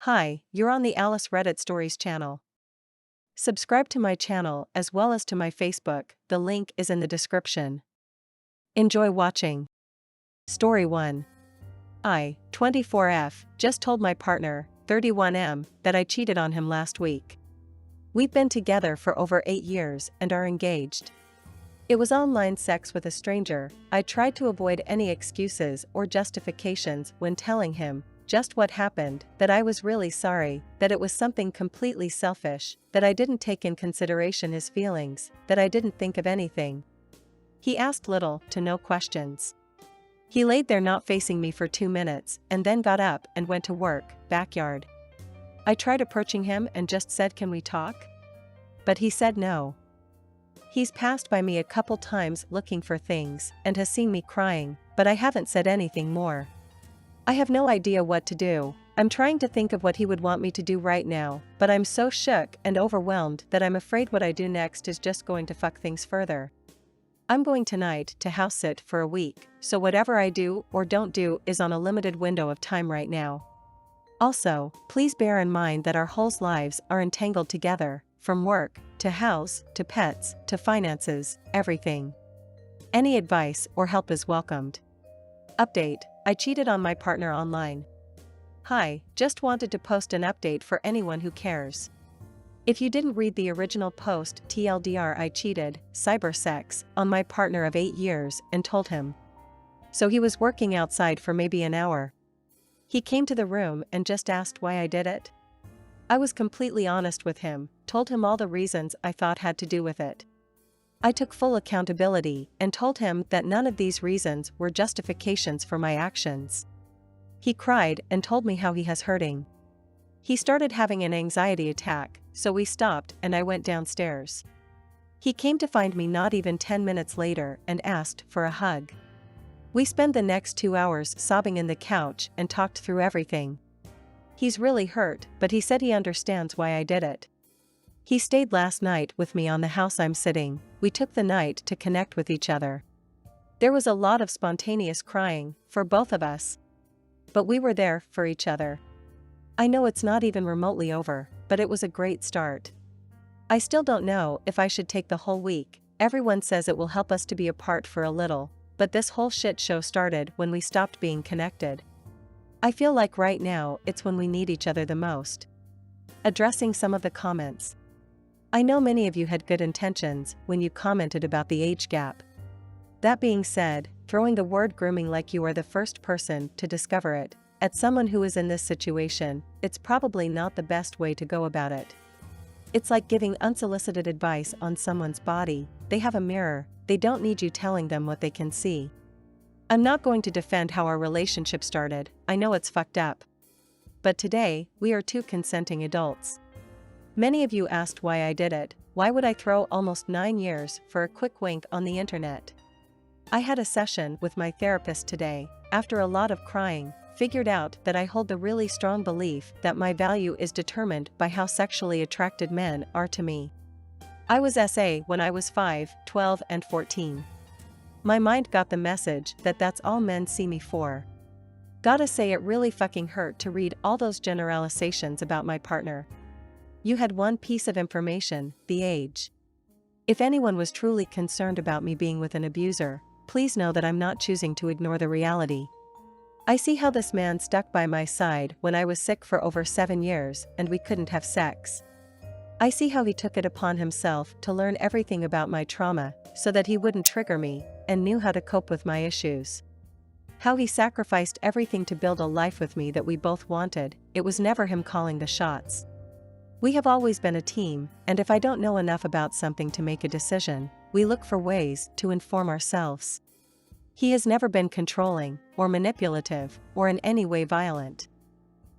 Hi, you're on the Alice Reddit Stories channel. Subscribe to my channel as well as to my Facebook, the link is in the description. Enjoy watching. Story 1. I, 24F, just told my partner, 31M, that I cheated on him last week. We've been together for over 8 years and are engaged. It was online sex with a stranger. I tried to avoid any excuses or justifications when telling him just what happened, that I was really sorry, that it was something completely selfish, that I didn't take in consideration his feelings, that I didn't think of anything. He asked little to no questions. He laid there not facing me for 2 minutes and then got up and went to work, backyard. I tried approaching him and just said, "Can we talk?" But he said no. He's passed by me a couple times looking for things and has seen me crying, but I haven't said anything more. I have no idea what to do. I'm trying to think of what he would want me to do right now, but I'm so shook and overwhelmed that I'm afraid what I do next is just going to fuck things further. I'm going tonight to house sit for a week, so whatever I do or don't do is on a limited window of time right now. Also, please bear in mind that our whole lives are entangled together, from work, to house, to pets, to finances, everything. Any advice or help is welcomed. Update: I cheated on my partner online. Hi, just wanted to post an update for anyone who cares. If you didn't read the original post, TLDR, I cheated, cyber sex, on my partner of 8 years and told him. So he was working outside for maybe an hour. He came to the room and just asked why I did it. I was completely honest with him, told him all the reasons I thought had to do with it. I took full accountability and told him that none of these reasons were justifications for my actions. He cried and told me how he has hurting. He started having an anxiety attack, so we stopped and I went downstairs. He came to find me not even 10 minutes later and asked for a hug. We spent the next 2 hours sobbing in the couch and talked through everything. He's really hurt, but he said he understands why I did it. He stayed last night with me on the house I'm sitting. We took the night to connect with each other. There was a lot of spontaneous crying, for both of us. But we were there for each other. I know it's not even remotely over, but it was a great start. I still don't know if I should take the whole week. Everyone says it will help us to be apart for a little, but this whole shit show started when we stopped being connected. I feel like right now it's when we need each other the most. Addressing some of the comments. I know many of you had good intentions when you commented about the age gap. That being said, throwing the word grooming like you are the first person to discover it, at someone who is in this situation, it's probably not the best way to go about it. It's like giving unsolicited advice on someone's body. They have a mirror, they don't need you telling them what they can see. I'm not going to defend how our relationship started, I know it's fucked up. But today, we are 2 consenting adults. Many of you asked why I did it. Why would I throw almost 9 years for a quick wink on the internet? I had a session with my therapist today. After a lot of crying, figured out that I hold the really strong belief that my value is determined by how sexually attracted men are to me. I was SA when I was 5, 12 and 14. My mind got the message that that's all men see me for. Gotta say, it really fucking hurt to read all those generalizations about my partner. You had one piece of information, the age. If anyone was truly concerned about me being with an abuser, please know that I'm not choosing to ignore the reality. I see how this man stuck by my side when I was sick for over 7 years and we couldn't have sex. I see how he took it upon himself to learn everything about my trauma so that he wouldn't trigger me and knew how to cope with my issues. How he sacrificed everything to build a life with me that we both wanted. It was never him calling the shots. We have always been a team, and if I don't know enough about something to make a decision, we look for ways to inform ourselves. He has never been controlling, or manipulative, or in any way violent.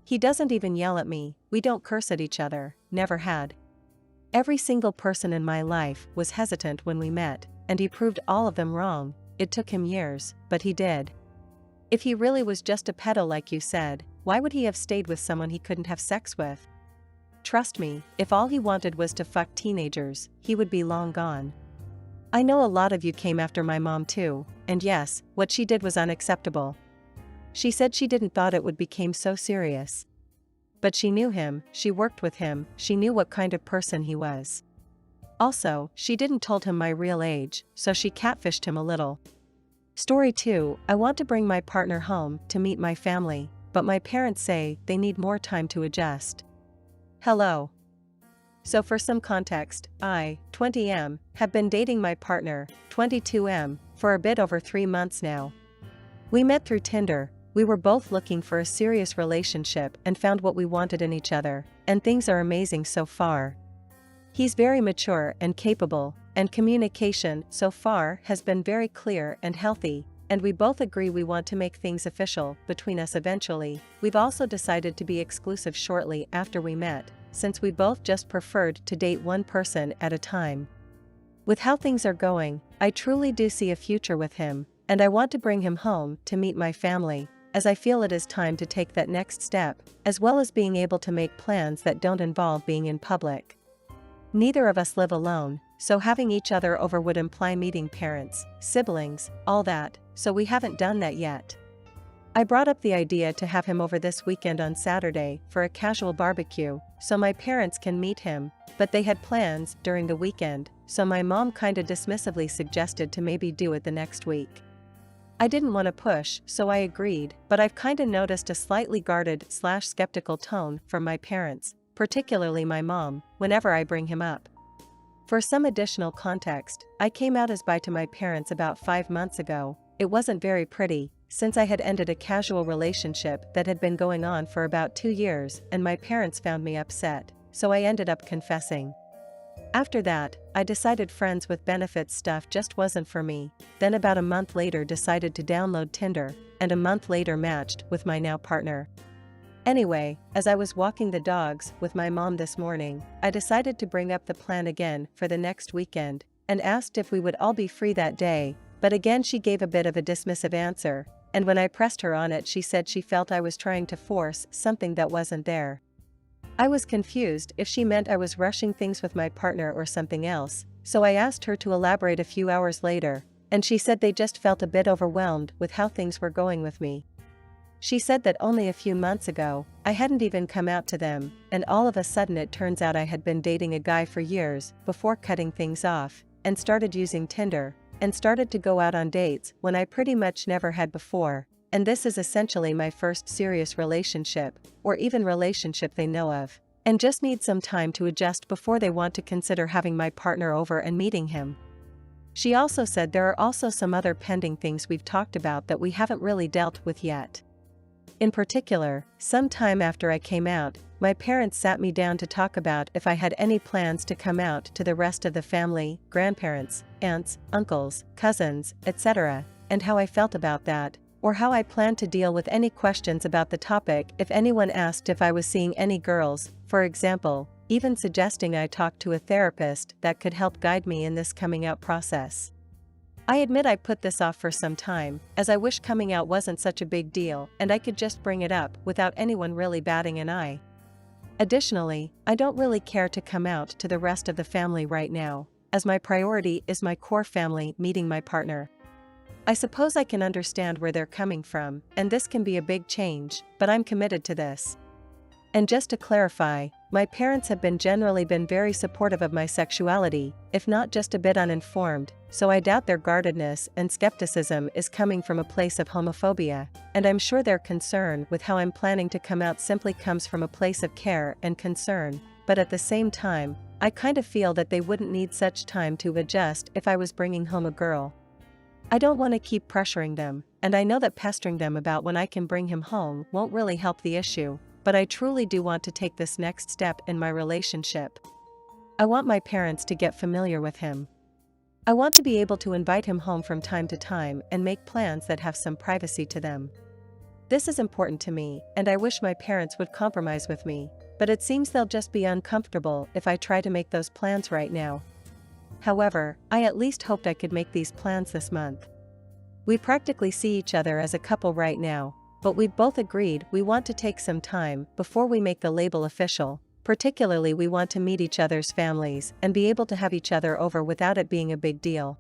He doesn't even yell at me, we don't curse at each other, never had. Every single person in my life was hesitant when we met, and he proved all of them wrong. It took him years, but he did. If he really was just a pedo like you said, why would he have stayed with someone he couldn't have sex with? Trust me, if all he wanted was to fuck teenagers, he would be long gone. I know a lot of you came after my mom too, and yes, what she did was unacceptable. She said she didn't thought it would become so serious. but she knew him, she worked with him, she knew what kind of person he was. Also, she didn't told him my real age, so she catfished him a little. Story 2, I want to bring my partner home to meet my family, but my parents say they need more time to adjust. Hello. So for some context, I, 20M, have been dating my partner, 22M, for a bit over 3 months now. We met through Tinder. We were both looking for a serious relationship and found what we wanted in each other, and things are amazing so far. He's very mature and capable, and communication so far has been very clear and healthy, and we both agree we want to make things official between us eventually. We've also decided to be exclusive shortly after we met, since we both just preferred to date one person at a time. With how things are going, I truly do see a future with him, and I want to bring him home to meet my family, as I feel it is time to take that next step, as well as being able to make plans that don't involve being in public. Neither of us live alone, so having each other over would imply meeting parents, siblings, all that, so we haven't done that yet. I brought up the idea to have him over this weekend on Saturday for a casual barbecue, so my parents can meet him, but they had plans during the weekend, so my mom kinda dismissively suggested to maybe do it the next week. I didn't want to push, so I agreed, but I've kinda noticed a slightly guarded/skeptical tone from my parents, particularly my mom, whenever I bring him up. For some additional context, I came out as bi to my parents about 5 months ago. It wasn't very pretty, since I had ended a casual relationship that had been going on for about 2 years, and my parents found me upset, so I ended up confessing. After that, I decided friends with benefits stuff just wasn't for me, then about a month later decided to download Tinder, and a month later matched with my now partner. Anyway, as I was walking the dogs with my mom this morning, I decided to bring up the plan again for the next weekend, and asked if we would all be free that day, but again she gave a bit of a dismissive answer, and when I pressed her on it she said she felt I was trying to force something that wasn't there. I was confused if she meant I was rushing things with my partner or something else, so I asked her to elaborate a few hours later, and she said they just felt a bit overwhelmed with how things were going with me. She said that only a few months ago, I hadn't even come out to them, and all of a sudden it turns out I had been dating a guy for years before cutting things off, and started using Tinder, and started to go out on dates when I pretty much never had before, and this is essentially my first serious relationship, or even relationship they know of, and just need some time to adjust before they want to consider having my partner over and meeting him. She also said there are also some other pending things we've talked about that we haven't really dealt with yet. In particular, some time after I came out, my parents sat me down to talk about if I had any plans to come out to the rest of the family, grandparents, aunts, uncles, cousins, etc., and how I felt about that, or how I planned to deal with any questions about the topic if anyone asked if I was seeing any girls, for example, even suggesting I talk to a therapist that could help guide me in this coming out process. I admit I put this off for some time, as I wish coming out wasn't such a big deal and I could just bring it up without anyone really batting an eye. Additionally, I don't really care to come out to the rest of the family right now, as my priority is my core family meeting my partner. I suppose I can understand where they're coming from, and this can be a big change, but I'm committed to this. And just to clarify, my parents have generally been very supportive of my sexuality, if not just a bit uninformed, so I doubt their guardedness and skepticism is coming from a place of homophobia, and I'm sure their concern with how I'm planning to come out simply comes from a place of care and concern, but at the same time, I kind of feel that they wouldn't need such time to adjust if I was bringing home a girl. I don't want to keep pressuring them, and I know that pestering them about when I can bring him home won't really help the issue, but I truly do want to take this next step in my relationship. I want my parents to get familiar with him. I want to be able to invite him home from time to time and make plans that have some privacy to them. This is important to me, and I wish my parents would compromise with me, but it seems they'll just be uncomfortable if I try to make those plans right now. However, I at least hoped I could make these plans this month. We practically see each other as a couple right now, but we've both agreed we want to take some time before we make the label official. Particularly, we want to meet each other's families and be able to have each other over without it being a big deal.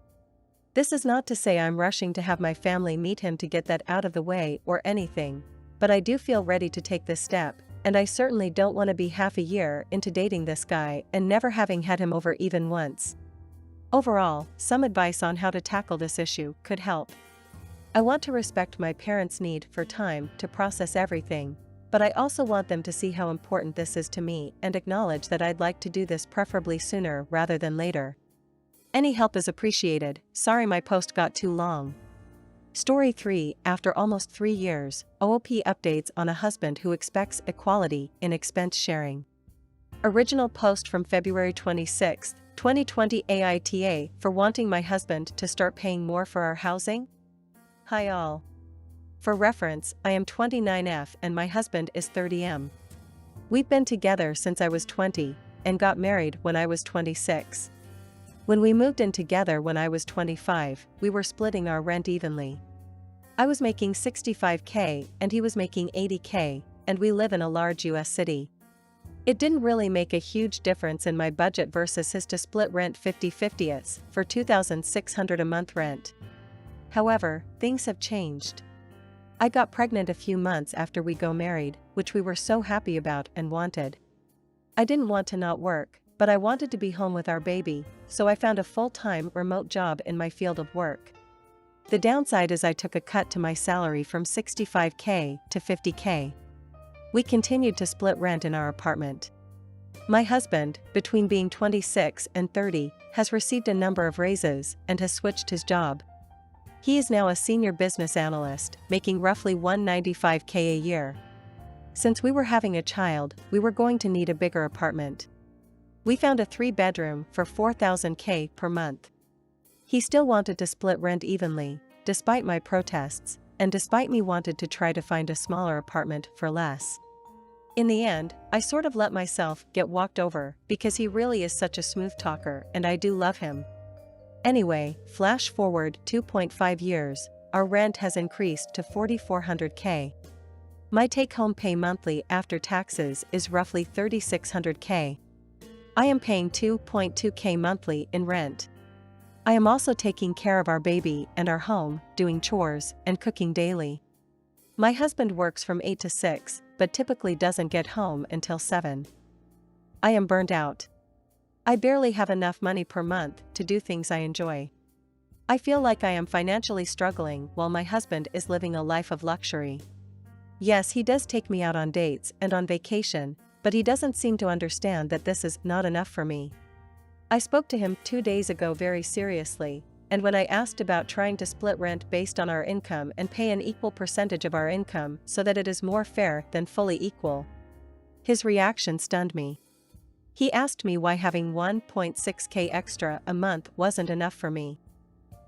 This is not to say I'm rushing to have my family meet him to get that out of the way or anything, but I do feel ready to take this step, and I certainly don't want to be half a year into dating this guy and never having had him over even once. Overall, some advice on how to tackle this issue could help. I want to respect my parents' need for time to process everything, but I also want them to see how important this is to me and acknowledge that I'd like to do this preferably sooner rather than later. Any help is appreciated. Sorry my post got too long. Story 3. After almost 3 years, OOP updates on a husband who expects equality in expense sharing. Original post from February 26, 2020. AITA for wanting my husband to start paying more for our housing? Hi all. For reference, I am 29F and my husband is 30M. We've been together since I was 20 and got married when I was 26. When we moved in together when I was 25, we were splitting our rent evenly. I was making $65K and he was making $80K, and we live in a large US city. It didn't really make a huge difference in my budget versus his to split rent 50-50 for $2,600 a month rent. However, things have changed. I got pregnant a few months after we got married, which we were so happy about and wanted. I didn't want to not work, but I wanted to be home with our baby, so I found a full-time remote job in my field of work. The downside is I took a cut to my salary from $65K to $50K. We continued to split rent in our apartment. My husband, between being 26 and 30, has received a number of raises and has switched his job. He is now a senior business analyst, making roughly $195K a year. Since we were having a child, we were going to need a bigger apartment. We found a 3-bedroom for $4,000K per month. He still wanted to split rent evenly, despite my protests, and despite me wanted to try to find a smaller apartment for less. In the end, I sort of let myself get walked over because he really is such a smooth talker and I do love him. Anyway, flash forward 2.5 years, our rent has increased to $4,400K. My take-home pay monthly after taxes is roughly $3,600K. I am paying $2.2K monthly in rent. I am also taking care of our baby and our home, doing chores and cooking daily. My husband works from 8 to 6, but typically doesn't get home until 7. I am burnt out. I barely have enough money per month to do things I enjoy. I feel like I am financially struggling while my husband is living a life of luxury. Yes, he does take me out on dates and on vacation, but he doesn't seem to understand that this is not enough for me. I spoke to him 2 days ago very seriously, and when I asked about trying to split rent based on our income and pay an equal percentage of our income so that it is more fair than fully equal, his reaction stunned me. He asked me why having $1.6K extra a month wasn't enough for me.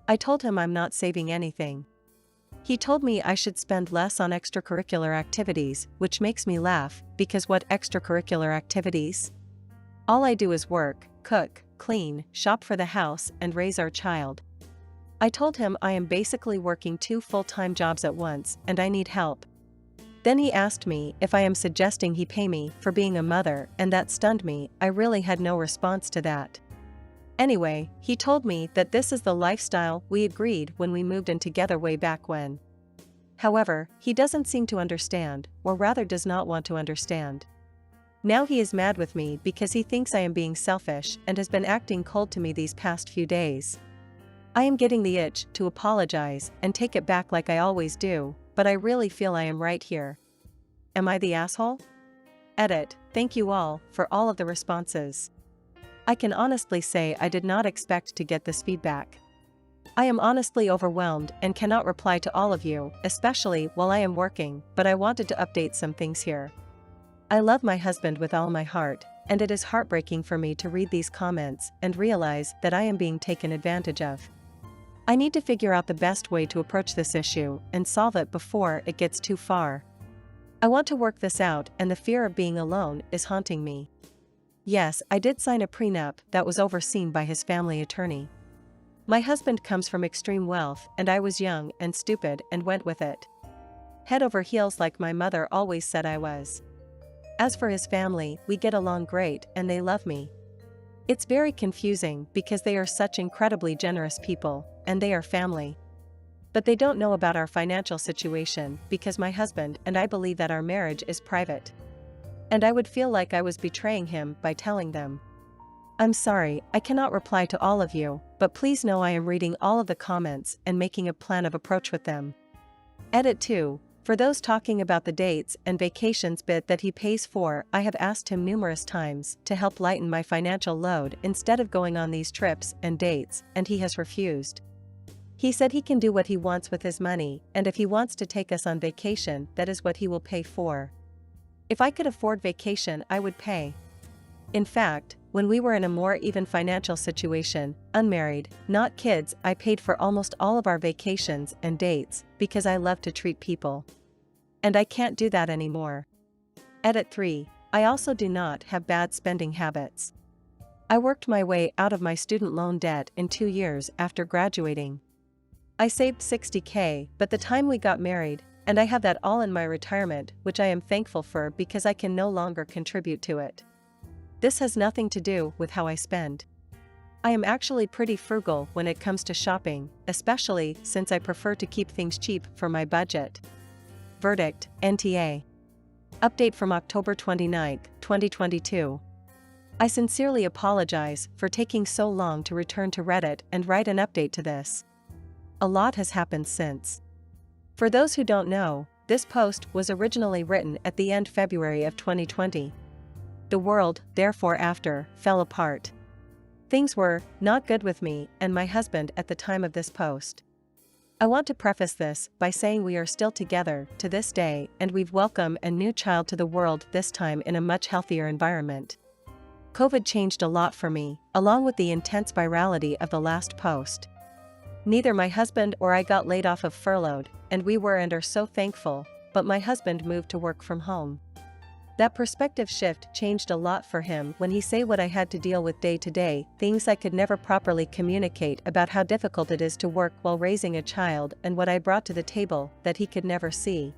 I told him I'm not saving anything. He told me I should spend less on extracurricular activities, which makes me laugh, because what extracurricular activities? All I do is work, cook, clean, shop for the house, and raise our child. I told him I am basically working 2 full-time jobs at once and I need help. Then he asked me if I am suggesting he pay me for being a mother, and that stunned me. I really had no response to that. Anyway, he told me that this is the lifestyle we agreed when we moved in together way back when. However, he doesn't seem to understand, or rather does not want to understand. Now he is mad with me because he thinks I am being selfish and has been acting cold to me these past few days. I am getting the itch to apologize and take it back like I always do, but I really feel I am right here. Am I the asshole? Edit. Thank you all for all of the responses. I can honestly say I did not expect to get this feedback. I am honestly overwhelmed and cannot reply to all of you, especially while I am working, but I wanted to update some things here. I love my husband with all my heart, and it is heartbreaking for me to read these comments and realize that I am being taken advantage of. I need to figure out the best way to approach this issue and solve it before it gets too far. I want to work this out, and the fear of being alone is haunting me. Yes, I did sign a prenup that was overseen by his family attorney. My husband comes from extreme wealth, and I was young and stupid and went with it. Head over heels like my mother always said I was. As for his family, we get along great and they love me. It's very confusing because they are such incredibly generous people, and they are family. But they don't know about our financial situation because my husband and I believe that our marriage is private. And I would feel like I was betraying him by telling them. I'm sorry, I cannot reply to all of you, but please know I am reading all of the comments and making a plan of approach with them. Edit 2. For those talking about the dates and vacations bit that he pays for, I have asked him numerous times to help lighten my financial load instead of going on these trips and dates, and he has refused. He said he can do what he wants with his money, and if he wants to take us on vacation, that is what he will pay for. If I could afford vacation, I would pay. In fact, when we were in a more even financial situation, unmarried, not kids, I paid for almost all of our vacations and dates, because I love to treat people. And I can't do that anymore. Edit 3. I also do not have bad spending habits. I worked my way out of my student loan debt in 2 years after graduating. I saved $60,000 by the time we got married, and I have that all in my retirement, which I am thankful for because I can no longer contribute to it. This has nothing to do with how I spend. I am actually pretty frugal when it comes to shopping, especially since I prefer to keep things cheap for my budget. Verdict, NTA. Update from October 29, 2022. I sincerely apologize for taking so long to return to Reddit and write an update to this. A lot has happened since. For those who don't know, this post was originally written at the end February of 2020. The world, therefore after, fell apart. Things were not good with me and my husband at the time of this post. I want to preface this by saying we are still together to this day and we've welcomed a new child to the world, this time in a much healthier environment. COVID changed a lot for me, along with the intense virality of the last post. Neither my husband or I got laid off of furloughed, and we were and are so thankful, but my husband moved to work from home. That perspective shift changed a lot for him when he saw what I had to deal with day to day, things I could never properly communicate about how difficult it is to work while raising a child and what I brought to the table that he could never see.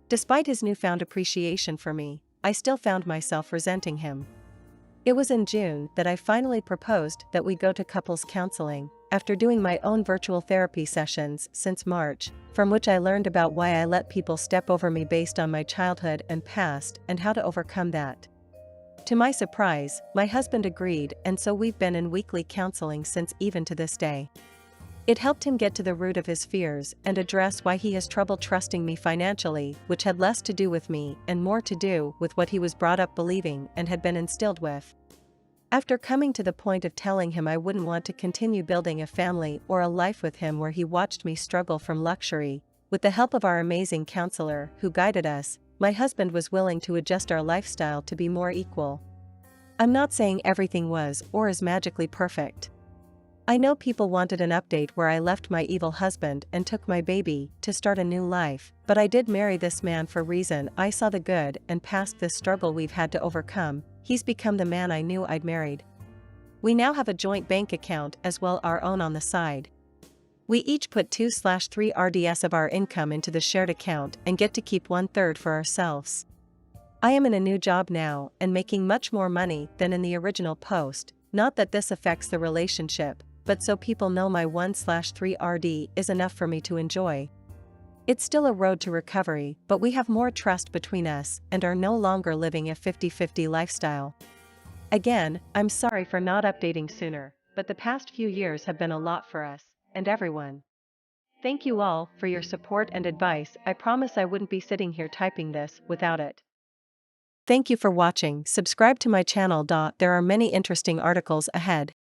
Despite his newfound appreciation for me, I still found myself resenting him. It was in June that I finally proposed that we go to couples counseling, after doing my own virtual therapy sessions since March, from which I learned about why I let people step over me based on my childhood and past and how to overcome that. To my surprise, my husband agreed, and so we've been in weekly counseling since, even to this day. It helped him get to the root of his fears and address why he has trouble trusting me financially, which had less to do with me and more to do with what he was brought up believing and had been instilled with. After coming to the point of telling him I wouldn't want to continue building a family or a life with him where he watched me struggle from luxury, with the help of our amazing counselor who guided us, my husband was willing to adjust our lifestyle to be more equal. I'm not saying everything was or is magically perfect. I know people wanted an update where I left my evil husband and took my baby to start a new life, but I did marry this man for a reason. I saw the good, and past this struggle we've had to overcome, he's become the man I knew I'd married. We now have a joint bank account as well our own on the side. We each put 2/3 RDS of our income into the shared account and get to keep 1/3 for ourselves. I am in a new job now and making much more money than in the original post, not that this affects the relationship, but so people know my 1/3 RD is enough for me to enjoy. It's still a road to recovery, but we have more trust between us and are no longer living a 50-50 lifestyle. Again, I'm sorry for not updating sooner, but the past few years have been a lot for us, and everyone. Thank you all for your support and advice. I promise I wouldn't be sitting here typing this without it. Thank you for watching. Subscribe to my channel. There are many interesting articles ahead.